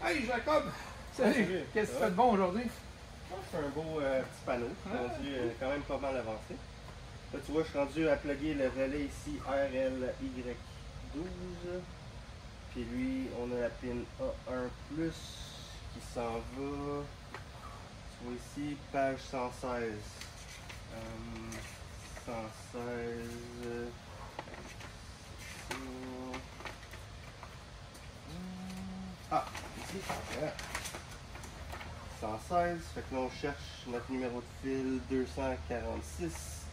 Hey Jacob! Salut! Salut. Qu'est-ce que tu fais de bon aujourd'hui? Je fais un beau petit panneau. Je suis rendu quand même pas mal avancé. Là, tu vois, je suis rendu à plugger le relais ici RLY12. Puis lui, on a la pin A1+, qui s'en va. Tu vois ici, page 116. 116. Ah, ici. Voilà. 116, fait que là on cherche notre numéro de fil 246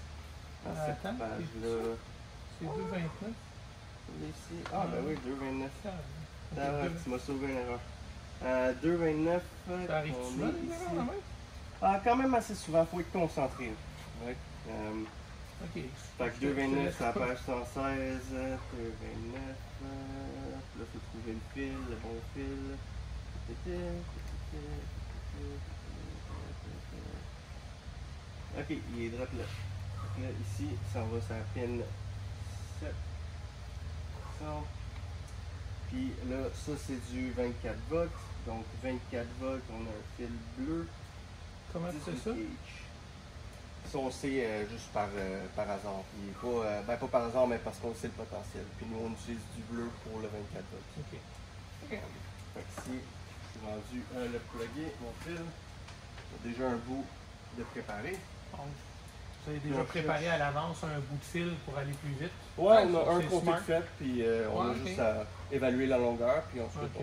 dans cette Attends, page-là. C'est 2,29. Ici. Ah ben oui, 2,29. Okay. Tu m'as sauvé une erreur. 2,29, Ça arrive on souvent, est les ici. erreurs, même? Ah, quand même assez souvent, il faut être concentré. Ouais. Ok. Fait que 2,29 c'est la page 116, 2,29, là il faut trouver le fil, le bon fil. Ok, il est drop là. Là, ici, ça va sur la pin 7. Puis là, ça c'est du 24 volts. Donc 24 volts, on a un fil bleu. Comment tu fais ça? Ça, on sait juste par hasard. Il est pas, pas par hasard, mais parce qu'on sait le potentiel. Puis nous, on utilise du bleu pour le 24 volts. Ok. Ok. Fait que ici, je suis rendu à le plugger, mon fil. J'ai déjà un bout de préparé. Donc, vous avez déjà préparé à l'avance un bout de fil pour aller plus vite? Ouais, on a un c'est côté smart. de fait, puis on a juste à évaluer la longueur, puis ensuite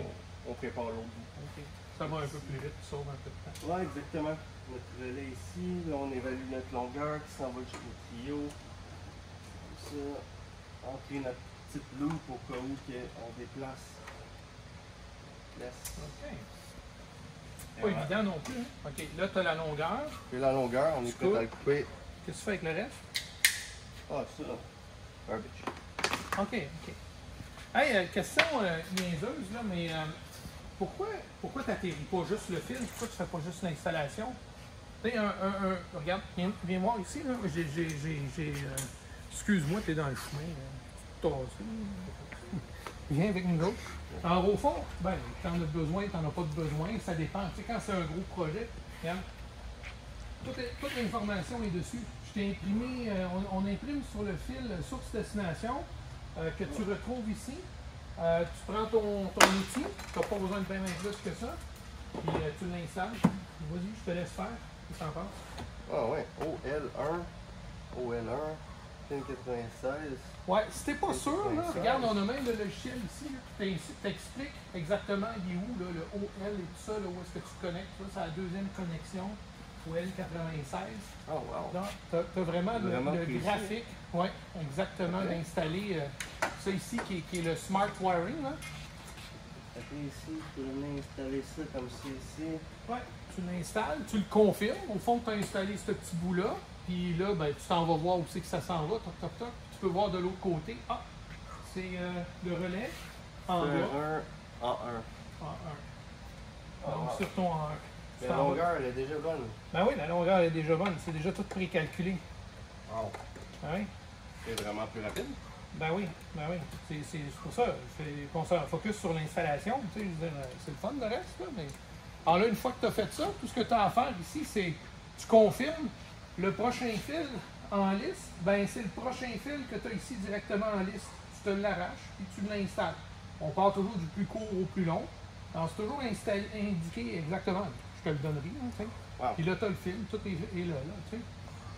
on prépare l'autre bout. Ok. Ça va un peu plus vite, sauve un peu de temps. Ouais, exactement. Notre relais ici, là on évalue notre longueur qui s'en va jusqu'au trio. Comme ça, entrer notre petite loupe au cas où on déplace. Ok. Pas évident non plus. Hein? Ok, là tu as la longueur. Puis la longueur, on est prêt à le couper. Qu'est-ce que tu fais avec le reste? Ah, ça, garbage. Ok, ok. Hey, question niaiseuse, là, mais pourquoi tu n'atterris pas juste le fil? Pourquoi tu fais pas juste l'installation? Tu sais, regarde, viens voir ici, là. Excuse-moi, tu es dans le chemin. Tassé. Viens avec nous autres. Alors, au fond, ben, t'en as besoin, t'en as pas de besoin, ça dépend. Tu sais, quand c'est un gros projet, regarde, toute l'information est dessus. Je t'ai imprimé, on imprime sur le fil source-destination que tu retrouves ici. Tu prends ton outil, tu n'as pas besoin de bien plus que ça, puis tu l'installes. Vas-y, je te laisse faire. Qu'est-ce que tu en penses? Ah ouais, OL1, pin 96. Ouais, si t'es pas sûr, là, regarde, on a même le logiciel ici qui t'explique exactement il est où, là, le OL et tout ça, là, où est-ce que tu connectes. Ça, c'est la deuxième connexion, OL96. Oh wow. Donc, tu as vraiment le graphique, ouais, exactement, d'installer ça ici qui est le Smart Wiring. Là. Après ici, tu peux installer ça comme ça ici. Ouais, tu l'installes, tu le confirmes. Au fond, tu as installé ce petit bout-là. Puis là, ben, tu t'en vas voir où c'est que ça s'en va, toc, toc, toc. Puis tu peux voir de l'autre côté. Ah, c'est le relais en bas. En 1. En 1. Donc, sur ton en 1. La longueur, elle est déjà bonne. Ben oui, la longueur est déjà bonne. C'est déjà tout précalculé. Wow. Ben oui. C'est vraiment plus rapide. Ben oui, ben oui. C'est pour ça. On se focus sur l'installation. Tu sais, je veux dire, c'est le fun le reste, là, mais. Alors là, une fois que tu as fait ça, tout ce que tu as à faire ici, c'est tu confirmes le prochain fil en liste, ben c'est le prochain fil que tu as ici directement en liste. Tu te l'arraches et tu l'installes. On part toujours du plus court au plus long. Alors c'est toujours indiqué exactement. Je te le donnerai, hein, tu sais. Wow. Puis là, tu as le fil, tout est là, tu sais.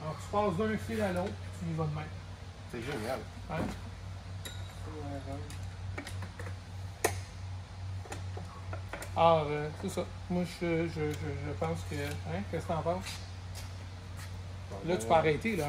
Alors tu passes d'un fil à l'autre, tu y vas de même. C'est génial. Hein? Alors, c'est ça. Moi, je pense que... Hein? Qu'est-ce que tu en penses? Là, tu peux arrêter, là.